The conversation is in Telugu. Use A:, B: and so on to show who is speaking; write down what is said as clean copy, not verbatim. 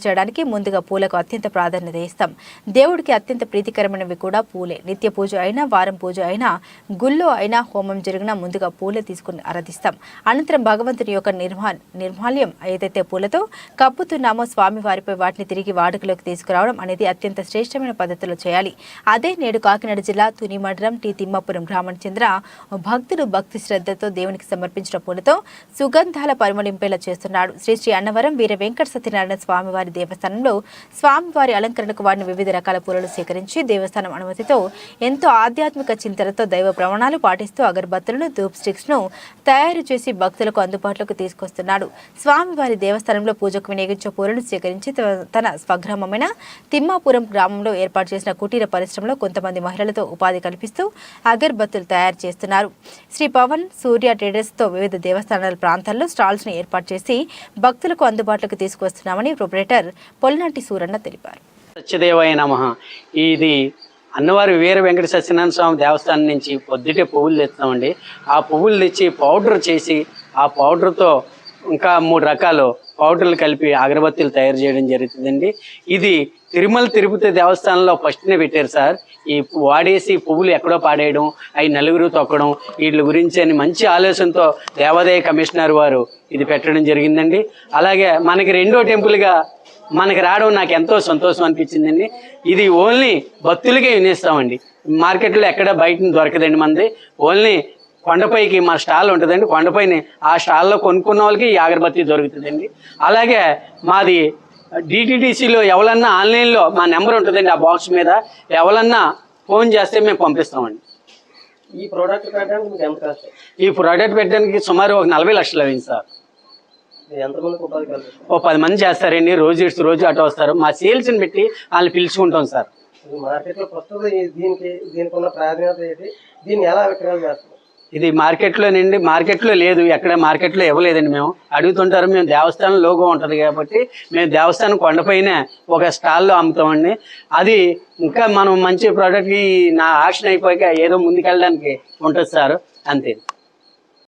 A: చేయడానికి ముందుగా పూలకు అత్యంత ప్రాధాన్యత ఇస్తాం. దేవుడికి అత్యంత ప్రీతికరమైనవి కూడా పూలే. నిత్య పూజ అయినా, వారం పూజ అయినా, గుళ్ళో అయినా, హోమం జరిగినా ముందుగా పూలే తీసుకుని ఆరాధిస్తాం. అనంతరం భగవంతుని యొక్క నిర్మాల్యం ఏదైతే పూలతో కప్పుతున్నామో స్వామివారిపై వాటిని తిరిగి వాడుకలోకి తీసుకురావడం అనేది అత్యంత శ్రేష్టమైన పద్ధతిలో చేయాలి. అదే నేడు కాకినాడ జిల్లా తుని మండలం టి తిమ్మాపురం గ్రామానికి చెందిన భక్తుడు భక్తి శ్రద్ధతో దేవునికి సమర్పించిన పూలతో సుగంధాల పరిమళింపేలా చేస్తున్నాడు. శ్రీ శ్రీ అన్నవరం వీర వెంకట సత్యనారాయణ స్వామివారి దేవస్థానంలో స్వామివారి అలంకరణకు వాడిన వివిధ రకాల పూలను సేకరించి దేవస్థానం అనుమతితో ఎంతో ఆధ్యాత్మిక చింతనతో దైవ ప్రమాణాలు పాటిస్తూ అగరబత్తులను, ధూప్ స్టిక్స్ ను తయారు చేసి భక్తులకు అందుబాటులోకి తీసుకొస్తున్నాడు. స్వామివారి దేవస్థానంలో పూజకు వినియోగించే పూలను సేకరించి తన స్వగ్రామమైన తిమ్మాపురం గ్రామంలో ఏర్పాటు చేసిన కుటీర పరిశ్రమలో కొంతమంది మహిళలతో ఉపాధి కల్పిస్తూ అగరబత్తులు తయారు చేస్తున్నారు. శ్రీ పవన్ సూర్య ట్రేడర్స్ తో వివిధ దేవస్థానాల ప్రాంతాల్లో స్టాల్స్ ను ఏర్పాటు చేసి భక్తులకు అందుబాటులోకి తీసుకొస్తున్నామని ప్రొపరేటర్ పొల్నాటి సూరన్న తెలిపారు.
B: సత్యదేవాయ నమః. ఇది అన్నవారి వీర వెంకట సత్యనారాయణ స్వామి దేవస్థానం నుంచి పొద్దుటే పువ్వులు తెస్తామండి. ఆ పువ్వులు తెచ్చి పౌడర్ చేసి ఆ పౌడర్తో ఇంకా 3 రకాల పౌడర్లు కలిపి అగరబత్తీలు తయారు చేయడం జరుగుతుందండి. ఇది తిరుమల తిరుపతి దేవస్థానంలో ఫస్ట్నే పెట్టారు సార్. ఈ వాడేసి పువ్వులు ఎక్కడో పాడేయడం, అవి నలుగురు తొక్కడం, వీటి గురించి అని మంచి ఆలోచనతో దేవాదాయ కమిషనర్ వారు ఇది పెట్టడం జరిగిందండి. అలాగే మనకి 2వ టెంపుల్గా మనకి రావడం నాకు ఎంతో సంతోషం అనిపించిందండి. ఇది ఓన్లీ భక్తులకే వినేస్తామండి. మార్కెట్లో ఎక్కడ బయట దొరకదండి. మనది ఓన్లీ కొండపైకి మా స్టాల్ ఉంటుందండి. కొండపైన ఆ స్టాల్లో కొనుక్కున్న వాళ్ళకి ఈ అగరబత్తి దొరుకుతుందండి. అలాగే మాది డిటిడిసిలో ఎవరన్నా ఆన్లైన్లో మా నెంబర్ ఉంటుందండి. ఆ బాక్స్ మీద ఎవరన్నా ఫోన్ చేస్తే మేము పంపిస్తామండి.
C: ఈ ప్రోడక్ట్ పెట్టడానికి మీకు ఎంత కాస్ట్?
B: ఈ ప్రోడక్ట్ పెట్టడానికి సుమారు ఒక 40 లక్షలు అయింది సార్.
C: ఎంతమందికి ఉపాధి కల్పిస్తారు?
B: ఓ 10 మంది చేస్తారండి. రోజు అటు వస్తారు. మా సేల్స్ని పెట్టి వాళ్ళని పిలుచుకుంటాం సార్.
C: మార్కెట్లో ప్రస్తుతం దీనికి ఉన్న ప్రాధాన్యత ఏంటి? దీన్ని ఎలా విక్రయాలు చేస్తారు?
B: ఇది మార్కెట్లో లేదు. ఎక్కడ మార్కెట్లో ఇవ్వలేదండి. మేము అడుగుతుంటారు. మేము దేవస్థానం లోగో ఉంటుంది కాబట్టి మేము దేవస్థానం కొండపైన ఒక స్టాల్లో అమ్ముతామండి. అది ఇంకా మనం మంచి ప్రోడక్ట్కి నా ఆక్షన్ అయిపోయాక ఏదో ముందుకెళ్ళడానికి ఉంటుంది సార్. అంతే.